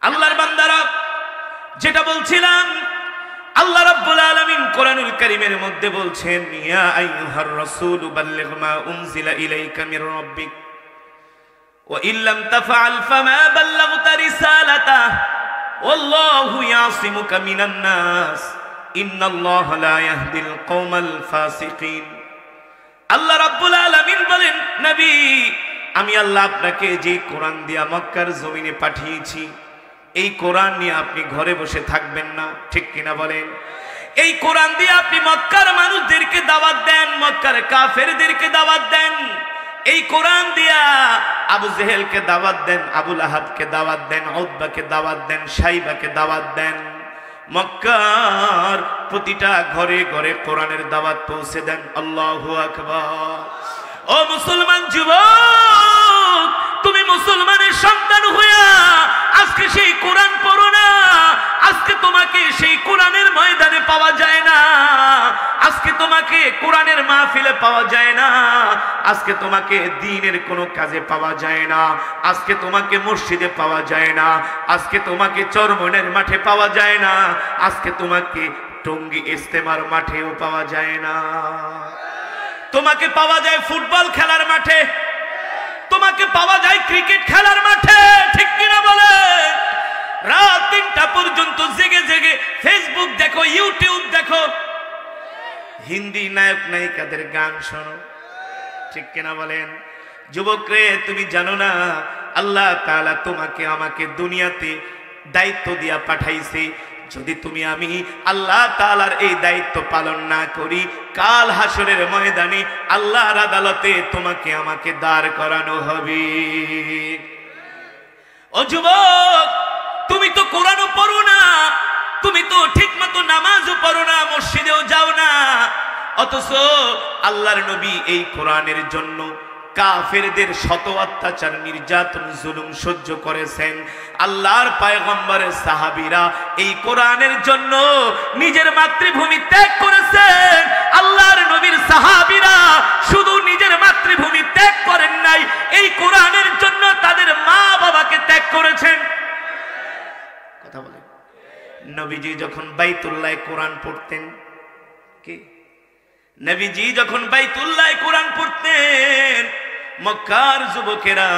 আল্লাহর বান্দারা, যেটা বলছিলাম, আল্লাহ রাব্বুল আলামিন কোরআনুল কারীমের মধ্যে বলছেন, ইয়া আইয়ুহার রাসূলু বাল্লিগ মা উনজিলা ইলাইকা মির রাব্বিক ওয়া ইল্লাম তাফআল ফামা বাল্লাগতা রিসালাতাহু ওয়াল্লাহু ইয়াসিমুকা মিনান নাস ইন্নাল্লাহা লা ইয়াহদিল কওমাল ফাসিকিন। আল্লাহ রাব্বুল আলামিন বলেন, নবী, আমি আল্লাহ আপনাকে যে কোরআন দিয়া মক্কার জমিনে পাঠিয়েছি, এই কোরআন নিয়ে আপনি ঘরে বসে থাকবেন না, ঠিক কিনা বলেন? এই কোরআন দিয়ে আপনি মক্কার মানুষদেরকে দাওয়াত দেন, মক্কার কাফেরদেরকে দাওয়াত দেন। এই কোরআন দিয়া আবু জেহেলকে দাওয়াত দেন, আবু লাহাবকে দাওয়াত দেন, উতবাকে দাওয়াত দেন, শাইবাকে দাওয়াত দেন। মক্কার প্রতিটা ঘরে ঘরে কোরআনের দাওয়াত পৌঁছে দেন। আল্লাহু আকবার। ও মুসলমান যুবক, তুমি মুসলমানের সন্তান হইয়া আজকে সেই কোরআন পড়ো না। আজকে তোমাকে সেই কোরআনের ময়দানে পাওয়া যায় না, আজকে তোমাকে কোরআনের মাহফিলে পাওয়া যায় না, আজকে তোমাকে দ্বীনের কোনো কাজে পাওয়া যায় না, আজকে তোমাকে মসজিদে পাওয়া যায় না, আজকে তোমাকে চরমনের মাঠে পাওয়া যায় না, আজকে তোমাকে টঙ্গী ইজতেমার মাঠেও পাওয়া যায় না। তোমাকে পাওয়া যায় ফুটবল খেলার মাঠে, তোমাকে পাওয়া যায় ক্রিকেট খেলার মাঠে, ঠিক কিনা বলে? রাত ৩টা পর্যন্ত জেগে জেগে ফেসবুক দেখো, ইউটিউব দেখো, হিন্দি নায়ক নায়িকাদের গান শোনো, ঠিক কিনা বলেন? যুবক রে, তুমি জানো না আল্লাহ তাআলা তোমাকে আমাকে দুনিয়াতে দায়িত্ব দিয়া পাঠাইছে। যদি তুমি আমি আল্লাহ তাআলার এই দায়িত্ব পালন না করি, কাল হাসরের ময়দানে আল্লাহর আদালতে তোমাকে আমাকে দাঁড় করানো হবে। ও যুবক, তুমি তো কোরআনও পড়ো না, তুমি তো ঠিকমতো নামাজও পড়ো না, মসজিদেও যাও না, অথচ আল্লাহর নবী এই কোরআনের জন্য কাফেরদের শত অত্যাচার, নির্যাতন, জুলুম সহ্য করেছেন। আল্লাহর পয়গম্বরের সাহাবীরা এই কোরআনের জন্য নিজের মাতৃভূমি ত্যাগ করেছেন। আল্লাহর নবীর সাহাবীরা শুধু নিজের মাতৃভূমি ত্যাগ করেন নাই, এই কোরআনের জন্য তাদের মা বাবাকে ত্যাগ করেছেন। কথা বলেন। নবীজি যখন বাইতুল্লাহ কোরআন পড়তেন, কি নবীজি যখন বাইতুল্লাহ কোরআন পড়তেন, মক্কার যুবকেরা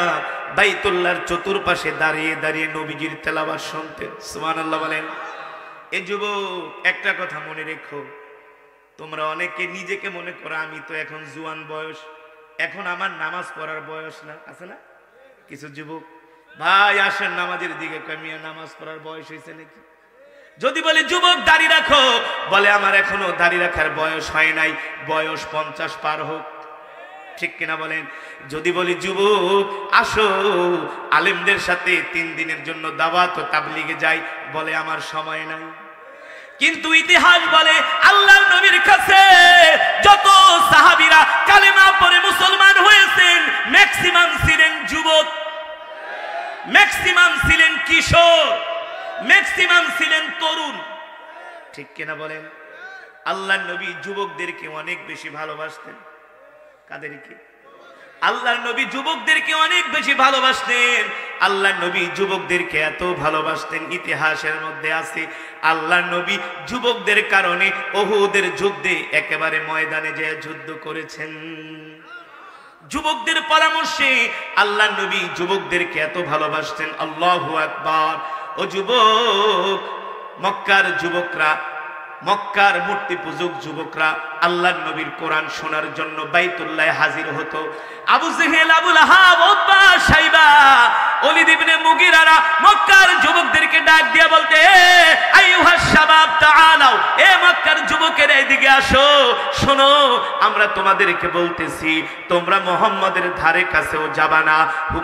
বাইতুল্লাহর চতুর্পাশে দাঁড়িয়ে দাঁড়িয়ে নবীজির তেলাওয়াত শুনতেন। সুবহানাল্লাহ বলেন। এই যুবক, একটা কথা মনে রেখো, তোমরা অনেকে নিজেকে মনে করো আমি তো এখন জুয়ান বয়স, এখন আমার নামাজ পড়ার বয়স না, আছে না কিছু যুবক? ভাই আসেন নামাজের দিকে, কমিয়া নামাজ পড়ার বয়স হয়েছে নাকি? যদি বলে যুবক দাড়ি রাখো, বলে আমার এখনো দাড়ি রাখার বয়স হয় নাই, বয়স 50 পার হোক, ঠিক কিনা বলেন? যদি বলি যুবক আসো আলেমদের সাথে 3 দিনের জন্য দাওয়াত ও তাবলীগে যাই, বলে আমার সময় নাই। কিন্তু ইতিহাস বলে আল্লাহর নবীর কাছে যত সাহাবীরা কালেমা পড়ে মুসলমান হয়েছেন, ম্যাক্সিমাম ছিলেন যুবক, ম্যাক্সিমাম ছিলেন কিশোর, ম্যাক্সিমাম ছিলেন তরুণ, ঠিক কিনা বলেন? আল্লাহর নবী যুবকদেরকে অনেক বেশি ভালোবাসতেন। কাদেরকে? আল্লাহর নবী যুবকদেরকে অনেক বেশি ভালোবাসতেন। আল্লাহর নবী যুবকদেরকে এত ভালোবাসতেন, ইতিহাসের মধ্যে আছে আল্লাহর নবী যুবকদের কারণে উহুদের যুদ্ধে একেবারে ময়দানে যেয়ে যুদ্ধ করেছেন। যুবকদের পরামর্শে আল্লাহর নবী যুবকদেরকে এত ভালোবাসতেন। আল্লাহু আকবার। ও যুবক, মক্কার যুবকরা, মক্কার মূর্তি পূজক যুবকরা আল্লাহর নবীর কোরআন শোনার জন্য বাইতুল্লাহ হাজির হতো। আবু জেহেল, আবু লাহাব, উতবা, শাইবা, ওলীদ ইবনে মুগীরারা মক্কার যুবকদেরকে ডাক দিয়ে বলতে, আইয়ুহাস শাবাব তাআলাও, এ মক্কার যুবকেরা এদিকে আসো, শোনো আমরা তোমাদেরকে বলতেছি তোমরা মুহাম্মাদের ধারে কাছেও যাবা না।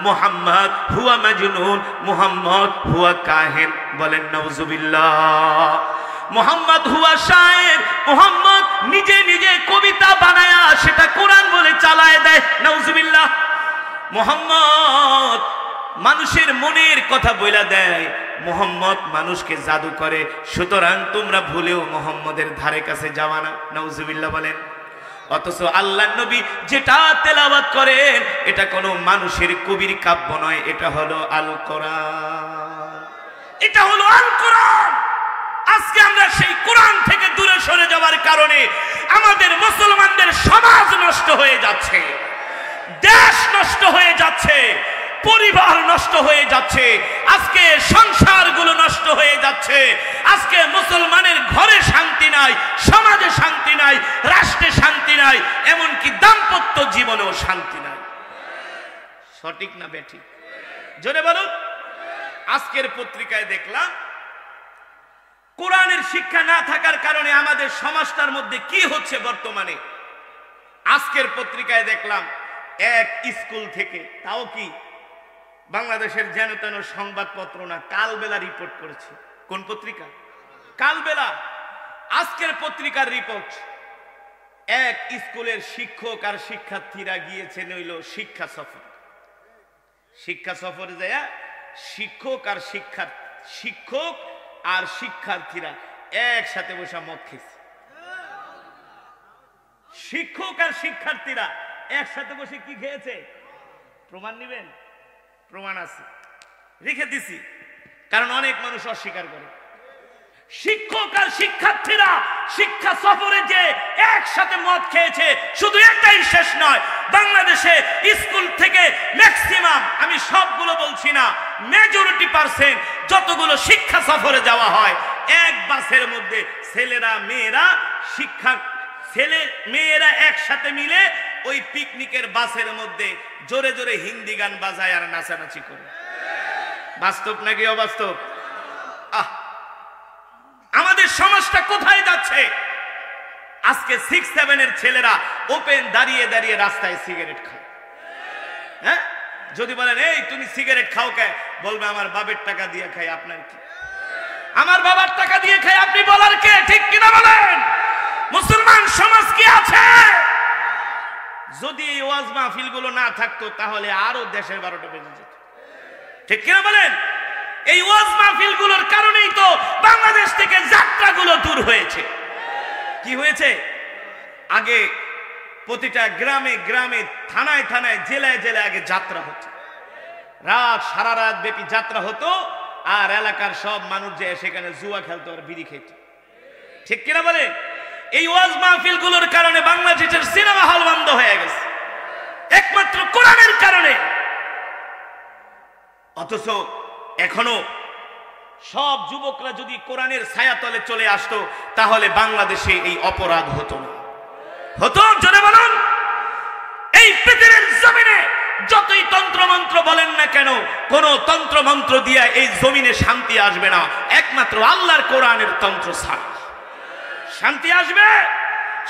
মুহাম্মদ হুয়া মাজনুন, মুহাম্মদ হুয়া কাহিন। বলেন নাউজুবিল্লাহ। মুহাম্মদ হুয়া শায়ের, মুহাম্মদ নিজে নিজে কবিতা বানায়া সেটা কোরআন বলে চালায় দেয়। নাউজুবিল্লাহ। মুহাম্মদ মানুষের মনের কথা বইলা দেয়, মুহাম্মদ মানুষকে জাদু করে, সুতরাং তোমরা ভুলেও মুহাম্মদের ধারে কাছে যাওয়া না। নাউজুবিল্লাহ বলেন। অথচ আল্লাহর নবী যেটা তেলাওয়াত করেন এটা কোনো মানুষের কবির কাব্য নয়, এটা হলো আল কোরআন। এটা হলো আল কোরআন। আজকে আমরা সেই কোরআন থেকে দূরে সরে যাওয়ার কারণে আমাদের মুসলমানদের সমাজ নষ্ট হয়ে যাচ্ছে, দেশ নষ্ট হয়ে যাচ্ছে, পরিবার নষ্ট হয়ে যাচ্ছে, আজকে সংসারগুলো নষ্ট হয়ে যাচ্ছে। আজকে মুসলমানের ঘরে শান্তি নাই, সমাজে শান্তি নাই, রাষ্ট্রে শান্তি নাই, এমনকি দাম্পত্য জীবনেও শান্তি নাই। সঠিক না বেঠিক? জোরে বলুন। আজকের পত্রিকায় দেখলাম কোরআনের শিক্ষা না থাকার কারণে আমাদের সমাজটার মধ্যে কি হচ্ছে বর্তমানে। আজকের পত্রিকায় দেখলাম এক স্কুল থেকে, তাও কি বাংলাদেশের যেন তেন সংবাদপত্র না, কালবেলা রিপোর্ট করেছে। কোন পত্রিকা? কালবেলা। আজকের পত্রিকার রিপোর্ট, এক স্কুলের শিক্ষক আর শিক্ষার্থীরা গিয়েছেন হইল শিক্ষা সফর। শিক্ষা সফরে যায় শিক্ষক আর শিক্ষার্থীরা একসাথে বসে মদ খেয়েছে। শিক্ষক আর শিক্ষার্থীরা একসাথে বসে কি খেয়েছে? প্রমাণ নিবেন? প্রমাণ আছে, রেখে দিছি, কারণ অনেক মানুষ অস্বীকার করে। শিক্ষক আর শিক্ষার্থীরা শিক্ষা সফরে যে একসাথে মদ খেয়েছে, শুধু এটাই শেষ নয়, বাংলাদেশে স্কুল থেকে ম্যাক্সিমাম, আমি সবগুলো বলছি না, মেজরিটি পার্সেন্ট যতগুলো শিক্ষা সফরে যাওয়া হয়, এক বাসের মধ্যে ছেলেরা মেয়েরা একসাথে মিলে ওই পিকনিকের বাসের মধ্যে জোরে জোরে হিন্দি গান বাজায় আর নাচানাচি করে। বাস্তব নাকি অবাস্তব? আমাদের সমাজটা কোথায় যাচ্ছে? আজকে 6-7 এর ছেলেরা ওপেন দাঁড়িয়ে দাঁড়িয়ে রাস্তায় সিগারেট খায়। হ্যাঁ, যদি বলেন এই তুমি সিগারেট খাও কে, বলবে আমার বাবার টাকা দিয়ে খাই। আপনার কি? আমার বাবার টাকা দিয়ে খাই, আপনি বলার কে? ঠিক কিনা বলেন? মুসলমান সমাজ কি আছে? যদি এই ওয়াজ মাহফিল গুলো না থাকতো তাহলে আরো দেশের 12টা বেজে যেত। ঠিক কিনা বলেন? এই ওয়াজ মাহফিল গুলোর কারণেই তো বাংলাদেশ থেকে যাত্রাগুলো দূর হয়েছে। কি হয়েছে? আগে প্রতিটা গ্রামে গ্রামে, থানায় থানায়, জেলায় জেলায় আগে যাত্রা হতো, সারা রাত ব্যাপী যাত্রা হতো, আর এলাকার সব মানুষ যে সেখানে জুয়া খেলতো আর বিড়ি খেত। ঠিক কিনা বলে? এই ওয়াজ মাহফিল গুলোর কারণে বাংলাদেশের সিনেমা হল বন্ধ হয়ে গেছে, একমাত্র কোরআনের কারণে। অথচ এখনো সব যুবকরা যদি কোরআনের ছায়াতলে চলে আসতো তাহলে বাংলাদেশে এই অপরাধ হতো না। হতো? জোরে বলুন। এই পৃথিবীর জমিনে যতই তন্ত্রমন্ত্র বলেন না কেন, কোন তন্ত্রমন্ত্র দিয়ে এই জমিনে শান্তি আসবে না, একমাত্র আল্লাহর কোরআনের তন্ত্র ছাড়া শান্তি আসবে।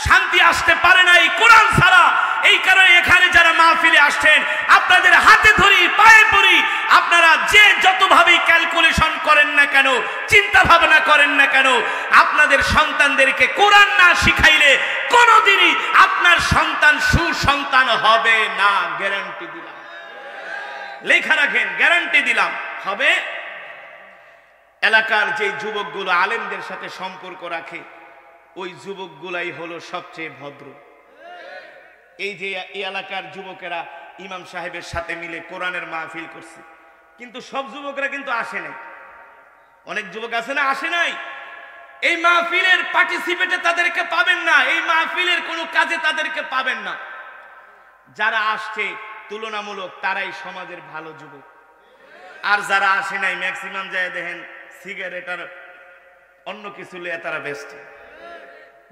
শান্তি আসতে পারে না এই কোরআন ছাড়া। এই কারণে এখানে যারা মাহফিলে আসছেন, আপনাদের হাতে ধরি, পায়ে পড়ি, আপনারা যে যতভাবে ক্যালকুলেশন করেন না কেন, চিন্তা ভাবনা করেন না কেন, আপনাদের সন্তানদেরকে কোরআন না শিখাইলে কোনোদিনই আপনার সন্তান সুসন্তান হবে না। গ্যারান্টি দিলাম, লেখা রাখেন, গ্যারান্টি দিলাম হবে। এলাকার যে যুবকগুলো আলেমদের সাথে সম্পর্ক রাখে, ওই যুবকগুলাই হলো সবচেয়ে ভদ্র। এই যে এই এলাকার যুবকেরা ইমাম সাহেবের সাথে মিলে কোরআনের মাহফিল করছে, কিন্তু সব যুবকরা কিন্তু আসে নাই। অনেক যুবক আছে না, আসে নাই। এই মাহফিলের পার্টিসিপেটে তাদেরকে পাবেন না, এই মাহফিলের কোনো কাজে তাদেরকে পাবেন না। যারা আসছে তুলনামূলক তারাই সমাজের ভালো যুবক, আর যারা আসে নাই ম্যাক্সিমাম যায় দেখেন সিগারেট আর অন্য কিছু লিয়ে তারা ব্যস্ত।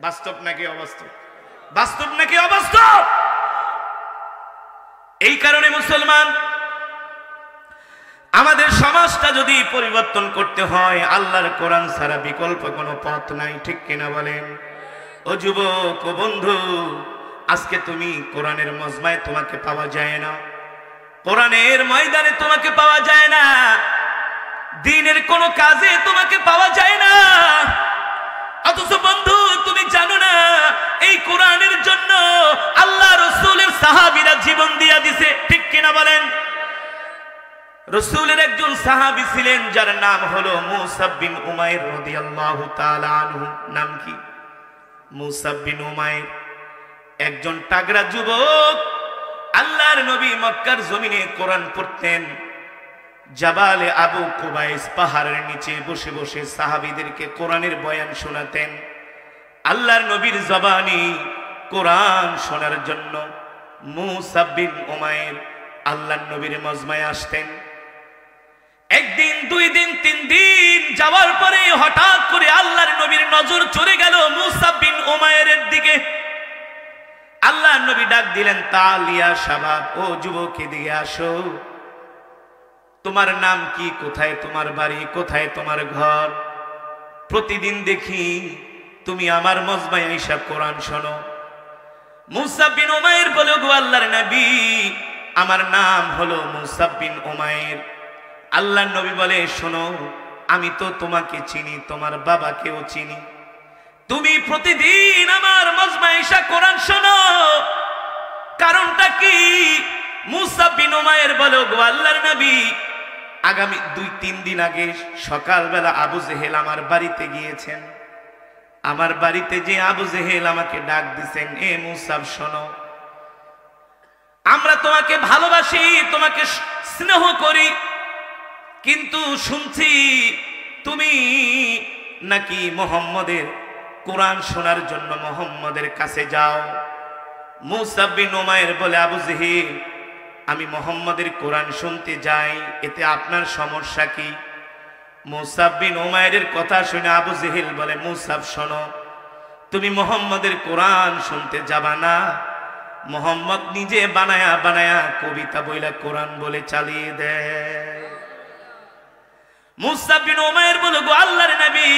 বাস্তব নাকি অবাস্তব? বাস্তব নাকি অবাস্তব? এই কারণে মুসলমান, আমাদের সমাজটা যদি পরিবর্তন করতে হয়, আল্লাহর কোরআন ছাড়া বিকল্প কোনো পথ নাই। ঠিক কিনা বলেন? ও যুবক, ও বন্ধু, আজকে তুমি কোরআনের মজমায় তোমাকে পাওয়া যায় না, কোরআনের ময়দানে তোমাকে পাওয়া যায় না, দ্বীনের কোনো কাজে তোমাকে পাওয়া যায় না। অথচ বন্ধু, তুমি জানো না এই কোরআনের জন্য আল্লাহ রাসূলের সাহাবীরা জীবন দিয়া দিছে। ঠিক কিনা বলেন? রাসূলের একজন সাহাবী ছিলেন যার নাম হলো মুসাব বিন উমাইর রাদিয়াল্লাহু তাআলা আনহু। নাম কি? মুসাব বিন উমাইর। একজন তাগড়া যুবক, আল্লাহর নবী মক্কার জমিনে কোরআন পড়তেন, জাবালে আবু কুবাইস পাহাড়ের নিচে বসে বসে সাহাবীদেরকে কোরআনের বয়ান শোনাতেন। আল্লাহর নবীর জবানি কোরআন শোনার জন্য মুসা বিন উমাইর আল্লাহর নবীর মজমায় আসতেন। একদিন, 2 দিন, 3 দিন যাওয়ার পরে হঠাৎ করে আল্লাহর নবীর নজর চলে গেল মুসা বিন উমাইরের দিকে। আল্লাহর নবী ডাক দিলেন, তালিয়া শাবাব, ও যুবক এদিকে আসো। তোমার নাম কি? কোথায় তোমার বাড়ি? কোথায় তোমার ঘর? প্রতিদিন দেখি তুমি আমার মজমায় আইসা কোরআন শোনো। মুসা বিন উমাইর বলে, গো আল্লাহর নবী, আমার নাম হলো মুসা বিন উমাইর। আল্লাহর নবী বলে, শোনো, আমি তো তোমাকে চিনি, তোমার বাবাকেও চিনি। তুমি প্রতিদিন আমার মজমায় আইসা কোরআন শোনো, কারণটা কি? মুসা বিন উমাইর বলে, গো আল্লাহর নবী, আগামী 2-3 দিন আগে সকালবেলা আবু জেহেল আমার বাড়িতে গিয়েছেন। আমার বাড়িতে যে আবু জেহেল আমাকে ডাক দিছেন, এ মুসাব শোনো, আমরা তোমাকে ভালোবাসি, তোমাকে স্নেহ করি, কিন্তু শুনছি তুমি নাকি মুহাম্মদের কোরআন শোনার জন্য মুহাম্মদের কাছে যাও। মুসা বিন উমাইর বলে, আবু জেহেল, আমি মুহাম্মদের কোরআন শুনতে যাই, এতে আপনার সমস্যা কি? মুসা বিন উমাইরের কথা শুনে আবু জেহেল বলে, মুসাব শোনো, তুমি মুহাম্মদের কোরআন শুনতে যাবা না। মুহাম্মদ নিজে বানায়া বানায়া কবিতা বইলা কোরআন বলে চালিয়ে দেয়। মুসা বিন উমাইর বলে, গো আল্লাহর নবী,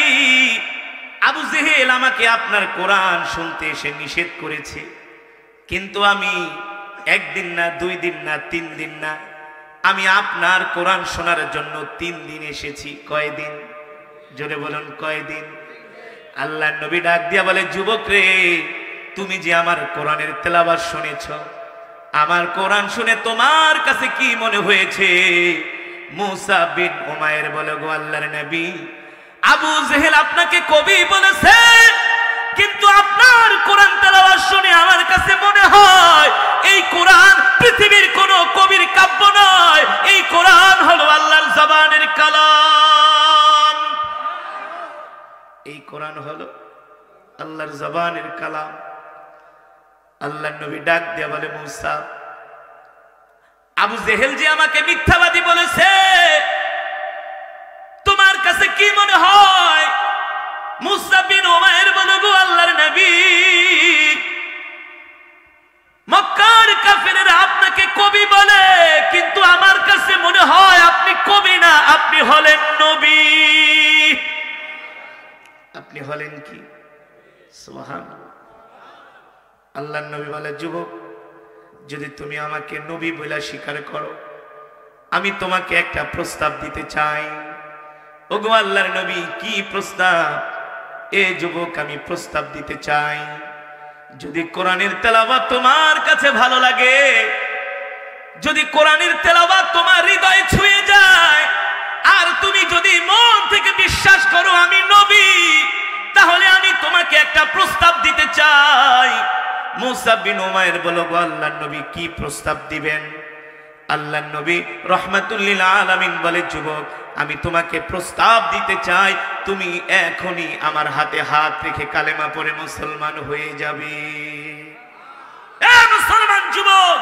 আবু জেহেল আমাকে আপনার কোরআন শুনতে এসে নিষেধ করেছে, কিন্তু আমি 1 দিন না, 2 দিন না, 3 দিন না, আমি আপনার কোরআন শোনার জন্য 3 দিন এসেছি। কয়দিন? জোরে বলুন, কয়দিন? আল্লাহর নবী ডাক দিয়া বলে, যুবক রে, তুমি যে আমার কোরআনের তেলাওয়াত শুনেছ, আমার কোরআন শুনে তোমার কাছে কি মনে হয়েছে? মুসা বিন উমাইর বলে, গো আল্লাহর নবী, আবু জেহেল আপনাকে কবি বলেছে, কিন্তু আপনার কোরআন তেলাওয়াত শুনে আমার কাছে মনে হয় এই কোরআন পৃথিবীর কোন কবির কাব্য নয়, এই কোরআন হলো আল্লাহর জবানের কালাম। এই কোরআন হলো আল্লাহর জবানের কালাম। আল্লাহর নবী ডাক দিয়া বলে, মুসা, আবু জেহেল যে আমাকে মিথ্যাবাদী বলেছে, তোমার কাছে কি মনে হয়? মুসা বিন উমাইর বলে, গো আল্লাহর নবী, মক্কার কাফেরেরা আপনাকে কবি বলে, কিন্তু আমার কাছে মনে হয় আপনি কবি না, আপনি হলেন নবী। আপনি হলেন কি? সুবহানাল্লাহ। আল্লাহর নবী বলে, যুবক, যদি তুমি আমাকে নবী বলে স্বীকার করো, আমি তোমাকে একটা প্রস্তাব দিতে চাই। ওগো আল্লাহর নবী, কি প্রস্তাব? এ যুবক, আমি প্রস্তাব দিতে চাই, যদি কোরআনের তেলাওয়াত তোমার কাছে ভালো লাগে, যদি কোরআনের তেলাওয়াত তোমার হৃদয়ে ছুঁয়ে যায়, আর তুমি যদি মন থেকে বিশ্বাস করো আমি নবী, তাহলে আমি তোমাকে একটা প্রস্তাব দিতে চাই। মুসা বিন উমাইর বলল, গো আল্লাহর নবী, কি প্রস্তাব দিবেন? আল্লাহর নবী রাহমাতুল লিল আলামিন বলে, যুবক, আমি তোমাকে প্রস্তাব দিতে চাই, তুমি এখনই আমার হাতে হাত রেখে কালেমা পড়ে মুসলমান হয়ে যাবে। এ মুসলমান যুবক,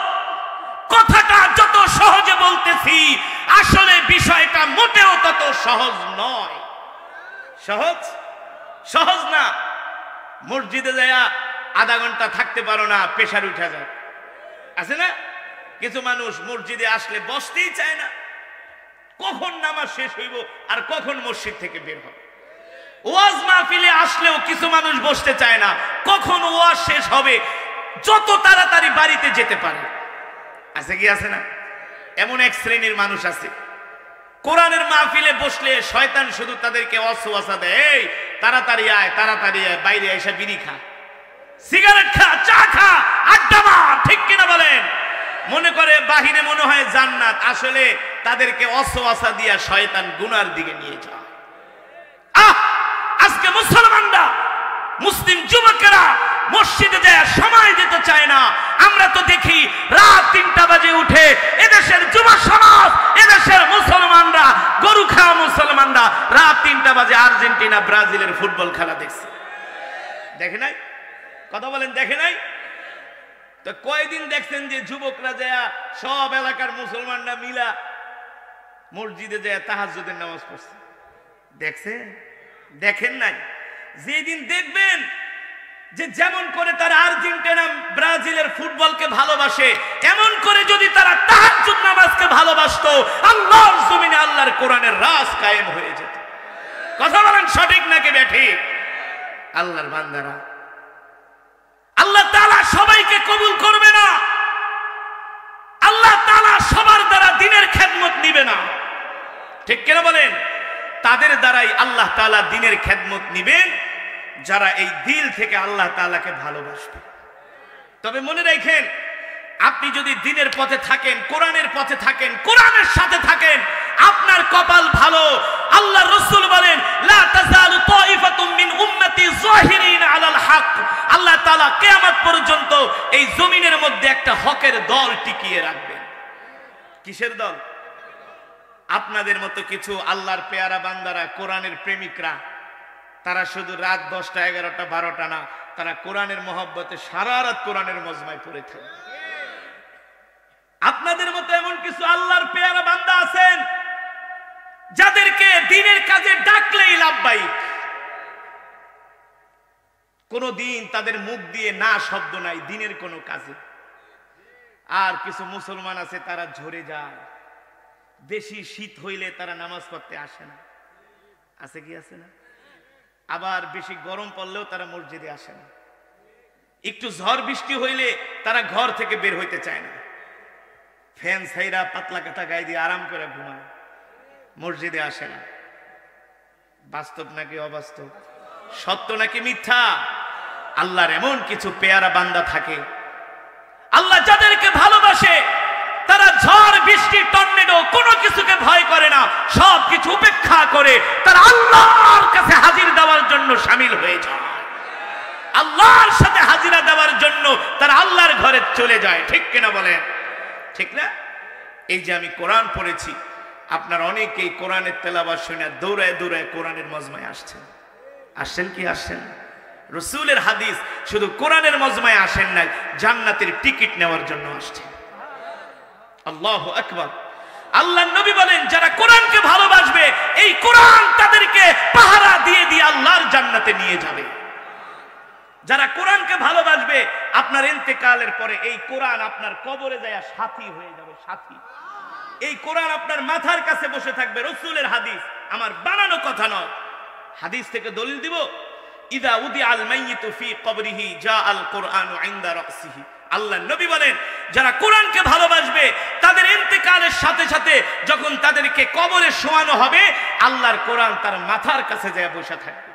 কথাটা যত সহজে বলতেছি, আসলে বিষয়টা মোটেও তত সহজ নয়। সহজ? সহজ না। মসজিদে যায়া আধা ঘন্টা থাকতে পারো না, প্রেসার উঠে যায়, আছে না? কিছু মানুষ মসজিদে আসলে বসতেই চায় না, কখন নামাজ শেষ হইব আর কখন মসজিদ থেকে বের হবে। ওয়াজ মাহফিলে আসলেও কিছু মানুষ বসতে চায় না, কখন ওয়াজ শেষ হবে, যত তাড়াতাড়ি বাড়িতে যেতে পারে। আছে কি আছে না? এমন এক শ্রেণীর মানুষ আছে, কোরআনের মাহফিলে বসলে শয়তান শুধু তাদেরকে ওয়াসওয়াসা দেয়, এই তাড়াতাড়ি আয়, তাড়াতাড়ি আয়, বাইরে এসে বিড়ি খা, সিগারেট খা, চা খা, আড্ডা মার, ঠিক কিনা বলেন? মনে করে বাহিরে মনে হয় জান্নাত, আসলে তাদেরকে ওয়াসওয়াসা দিয়া শয়তান গুনার দিকে নিয়ে যায়। আজকে মুসলমানরা, মুসলিম যুবকেরা মসজিদে যায় সময় দিতে চায় না। আমরা তো দেখি রাত 3টা বাজে উঠে এদেশের যুব সমাজ, এদেশের মুসলমানরা, গরু খাওয়া মুসলমানরা রাত 3টা বাজে আর্জেন্টিনা ব্রাজিলের ফুটবল খেলা দেখছে। দেখে নাই? কথা বলেন, দেখে নাই? তো কয়দিন দেখছেন যে যুবকরা যায় সব এলাকার মুসলমানরা মিলা মসজিদে যায় তাহাজ্জুদের নামাজ পড়ছে? দেখছে? দেখেন নাই? যেদিন দেখবেন যে যেমন করে তারা আর্জেন্টিনা ব্রাজিলের ফুটবলকে ভালোবাসে, এমন করে যদি তারা তাহাজ্জুদ নামাজকে ভালোবাসতো, আল্লাহর জমিনে আল্লাহর কোরআনের রাজ কায়েম হয়ে যেত। কথা বলেন সঠিক নাকি বেঠিক? আল্লাহর বান্দারা, আল্লাহ তাআলা সবাইকে কবুল করবে না। আল্লাহ তাআলা সবার দ্বারা দ্বীনের খেদমত নিবে না। ঠিক কিনা বলেন? তাদের দ্বারাই আল্লাহ তাআলা দ্বীনের খেদমত নিবেন যারা এই দিল থেকে আল্লাহ তাআলাকে ভালোবাসবে। তবে মনে রাখেন, আপনি যদি দ্বীনের পথে থাকেন, কোরআনের পথে থাকেন, কোরআনের সাথে থাকেন, আপনার কপাল ভালো। আল্লাহ রাসূল বলেন, লা তাযালু তাইফাতুম মিন উম্মতি যাহিরিন আলাল হক। আল্লাহ তাআলা কিয়ামত পর্যন্ত এই জমিনের মধ্যে একটা হকের দল টিকিয়ে রাখবেন। কিসের দল? আপনাদের মতো কিছু আল্লাহর পেয়ারা বান্দারা, কোরআনের প্রেমিকরা, তারা শুধু রাত 10টা 11টা 12টা না, তারা কোরআনের মহব্বতে সারা রাত কোরআনের মজমায় পড়ে থাকে। আপনাদের মতো এমন কিছু আল্লাহর পেয়ারা বান্দা আছেন যাদেরকে দ্বীনের কাজে ডাকলেই লাভবাহিক। কোনদিন তাদের মুখ দিয়ে না শব্দ নাই দ্বীনের কোনো কাজে। আর কিছু মুসলমান আছে তারা ঝরে যায়, বেশি শীত হইলে তারা নামাজ পড়তে আসে না। আছে কি আছে না? আবার বেশি গরম পড়লেও তারা মসজিদে আসে না। একটু ঝড় বৃষ্টি হইলে তারা ঘর থেকে বের হইতে চায় না, ফ্যান ছাইরা পাতলা কাটা গায়ে দিয়ে আরাম করে ঘুমায়, মসজিদে আসে না। বাস্তব নাকি অবাস্তব? সত্য নাকি মিথ্যা? আল্লাহর এমন কিছু পেয়ারা বান্দা থাকে, আল্লাহ যাদেরকে ভালোবাসে তারা ঝড় বৃষ্টি টর্নেডো কোনো কিছুকে ভয় করে না, সব কিছু উপেক্ষা করে তারা আল্লাহর কাছে হাজির দেওয়ার জন্য শামিল হয়ে যায়। আল্লাহর সাথে হাজিরা দেওয়ার জন্য তারা আল্লাহর ঘরে চলে যায়। ঠিক কিনা বলেন? ঠিক না? এই যে আমি কোরআন পড়েছি, আপনার অনেকেই কোরআনের তেলাওয়াত শুনে দৌড়ায় দৌড়ায় কোরআনের মজমায় আসছেন। আসছেন কি আসছেন? রাসূলের হাদিস, শুধু কোরআনের মজমায় আসেন নাই, জান্নাতের টিকিট নেওয়ার জন্য আসছেন। আল্লাহু আকবার। আল্লাহর নবী বলেন, যারা কোরআনকে ভালোবাসবে এই কোরআন তাদেরকে পাহারা দিয়ে দিয়ে আল্লাহর জান্নাতে নিয়ে যাবে। যারা কোরআনকে ভালোবাসবে, আপনার ইন্তেকালের পরে এই কোরআন আপনার কবরে যায় সাথী হয়ে যাবে, সাথী। এই কোরআন আপনার মাথার কাছে বসে থাকবে। রাসূলের হাদিস, আমার বানানো কথা নয়। হাদিস থেকে দলিল দিব, ইদা উদিআল মাইয়িতু ফি কবরিহি জাআল কুরআনু ইনদা রাসিহি। আল্লাহর নবী বলেন, যারা কোরআনকে ভালোবাসবে তাদের ইন্তেকালের সাথে সাথে যখন তাদেরকে কবরে শোয়ানো হবে, আল্লাহর কোরআন তার মাথার কাছে যায় বসে থাকবে,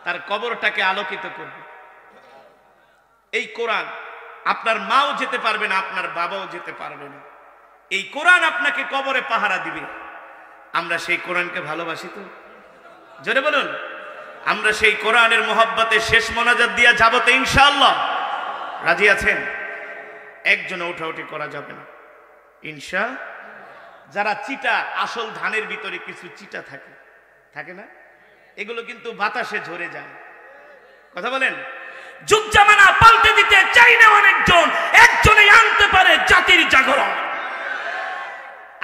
তার কবরটাকে আলোকিত করবে। এই কোরআন আপনার মাও যেতে পারবে না, আপনার বাবাও যেতে পারবে না। এই কোরআন আপনাকে কবরে পাহারা দিবে। আমরা সেই কোরআনকে ভালোবাসি তো? জোরে বলুন। আমরা সেই কোরআনের মহব্বতে শেষ মোনাজাত দিয়া যাব তো ইনশাআল্লাহ? রাজি আছেন? একজন উঠাউঠি করা যাবে না ইনশা। যারা চিটা, আসল ধানের ভিতরে কিছু চিটা থাকে, থাকে না? এগুলো কিন্তু বাতাসে ঝরে যায়। কথা বলেন। যুগ জামানা পাল্টে দিতে চাই না অনেকজন, একজনেই আনতে পারে জাতির জাগরণ।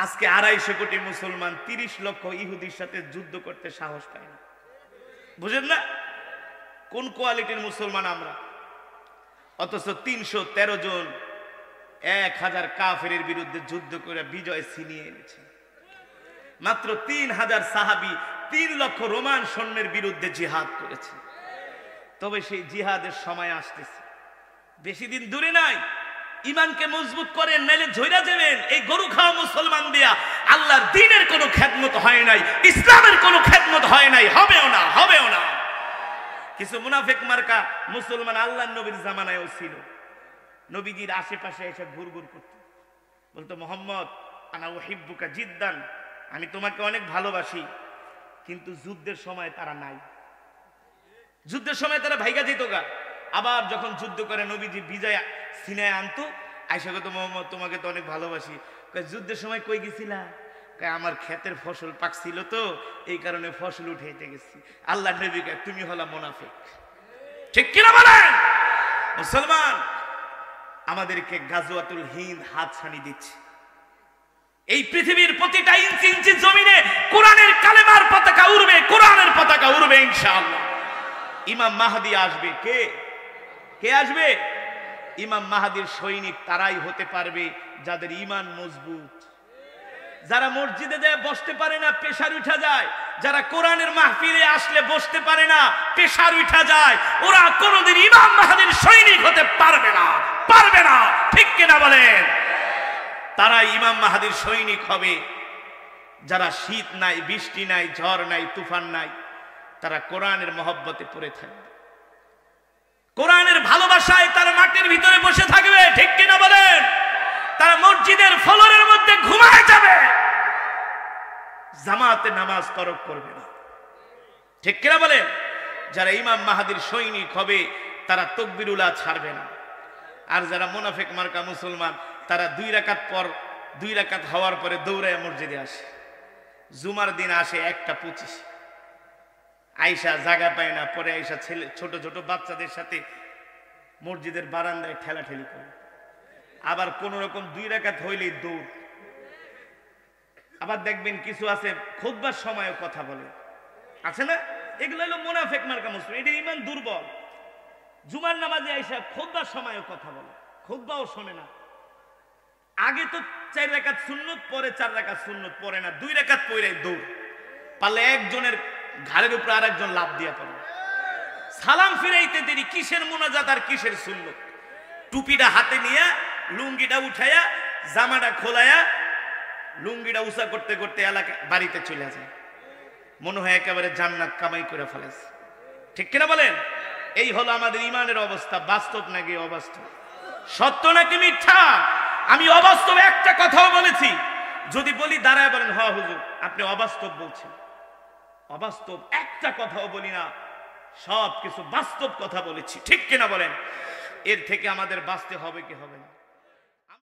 আজকে 250 কোটি মুসলমান 30 লক্ষ ইহুদির সাথে যুদ্ধ করতে সাহস পায় না। বুঝেন না কোন কোয়ালিটির মুসলমান আমরা? অথচ 313 জন 1000 কাফেরের বিরুদ্ধে যুদ্ধ করে বিজয় ছিনিয়ে এনেছে। মাত্র 3000 সাহাবী 3 লক্ষ রোমান সৈন্যের বিরুদ্ধে জিহাদ করেছে। তবে সেই জিহাদের সময় আসতেছে, বেশি দিন দূরে নাই। ইমানকে মজবুত করেন, নাইলে ঝইরা যাবেন। এই গরু খাওয়া মুসলমান দিয়া আল্লাহর দ্বীনের কোনো খেদমত হয় নাই, ইসলামের কোনো খেদমত হয় নাই, হবেও না, হবেও না। কিছু মুনাফিক মার্কা মুসলমান আল্লাহর নবীর জামানায়ও ছিল। নবীজির আশেপাশে এসে ঘুরঘুর করত, বলতো, মোহাম্মদ আনা উহিব্বুকা জিদ্দান, আমি তোমাকে অনেক ভালোবাসি। কিন্তু যুদ্ধের সময় তারা নাই, যুদ্ধের সময় তারা ভাইগা যেত গা। আবার যখন যুদ্ধ করে নবীজি বিজয় সিনায় আনতো, আয়েশা কত মোহাম্মদ তোমাকে তো অনেক ভালোবাসি, যুদ্ধের সময় কই গেছিলা? আমার ক্ষেতের ফসল পাকছিল তো এই কারণে ফসল উঠাইতে গেছি। আল্লাহ নবী কয় তুমি হলা মুনাফিক। ঠিক কিনা বলেন? মুসলমান আমাদেরকে গাজওয়াতুল হিন্দ হাতছানি দিচ্ছে। এই পৃথিবীর প্রতিটা ইঞ্চি ইঞ্চি জমিনে কোরআনের কালেমার পতাকা উড়বে, কোরআনের পতাকা উড়বে ইনশাআল্লাহ। ইমাম মাহদী আসবে। কে কে আসবে? ইমাম মাহদীর সৈনিক তারাই হতে পারবে যাদের ঈমান মজবুত, যারা মসজিদে যায় বসতে পারে না, পেশার উঠা যায়, যারা কোরআনের মাহফিলে আসলে বসতে পারে না, পেশার উঠা যায়, ওরা কোনোদিন ইমাম মাহদীর সৈনিক হতে পারবে না, পারবে না। ঠিক কিনা বলেন? তারা ইমাম মাহদীর সৈনিক হবে যারা শীত নাই, বৃষ্টি নাই, ঝড় নাই, তুফান নাই, তারা কোরআনের মহব্বতে পড়ে থাকবে, কোরআনের ভালোবাসায় তারা মাটির ভিতরে বসে থাকবে। ঠিক কিনা বলেন? তারা মসজিদের ফ্লোরের মধ্যে ঘুমায় যাবে, জামাতে নামাজ তরক করবে না। ঠিক কিনা বলেন? যারা ইমাম মাহদীর সৈনিক হবে তারা তাকবীরুল্লাহ ছাড়বে না। আর যারা মুনাফিক মার্কা মুসলমান তারা 2 রাকাত পর 2 রাকাত হওয়ার পরে দৌড়ায় মসজিদে আসে। জুমার দিন আসে 1:25, আয়েশা জায়গা পায় না, পরে আয়েশা ছোট ছোট বাচ্চাদের সাথে মসজিদের বারান্দায় ঠেলাঠেলি করে। আবার কোন রকম 2 রাকাত হইলেই দৌড়। আবার দেখবেন কিছু আছে খুতবার সময়ও কথা বলে, আছে না? এগুলো হলো মুনাফিক মার্কা মুসলিম, এটা ঈমান দুর্বল। জুমার নামাজে আয়েশা খুতবার সময়ও কথা বলে, খুতবাও শোনে না। আগে তো 4 রাকাত সুন্নত, পরে 4 রাকাত সুন্নত পড়ে না, 2 রাকাত পড়ে দৌড়। পারলে একজনের ঘাড়ের উপর আরেকজন লাফ দিয়া পড়ে। সালাম ফিরাইতে দেরি, কিসের মুনাজাত আর কিসের সুন্নত? টুপিটা হাতে নিয়ে লুঙ্গিটা উঠাইয়া জামাটা খোলায়া লুঙ্গিটা উঁচা করতে করতে এলাকা বাড়িতে চলে যায়, মনে হয় একেবারে জান্নাত কামাই করে ফেলেছে। ঠিক কিনা বলেন? এই হলো আমাদের ইমানের অবস্থা। বাস্তব নাকি অবাস্তব? সত্য নাকি মিথ্যা? আমি অবাস্তব একটা কথাও বলেছি? যদি বলি দাঁড়ায় বলেন হ্যাঁ হুজুর আপনি অবাস্তব বলছেন। অবাস্তব একটা কথাও বলি না, সব কিছু বাস্তব কথা বলেছি। ঠিক কিনা বলেন? এর থেকে আমাদের বাঁচতে হবে কি হবে না?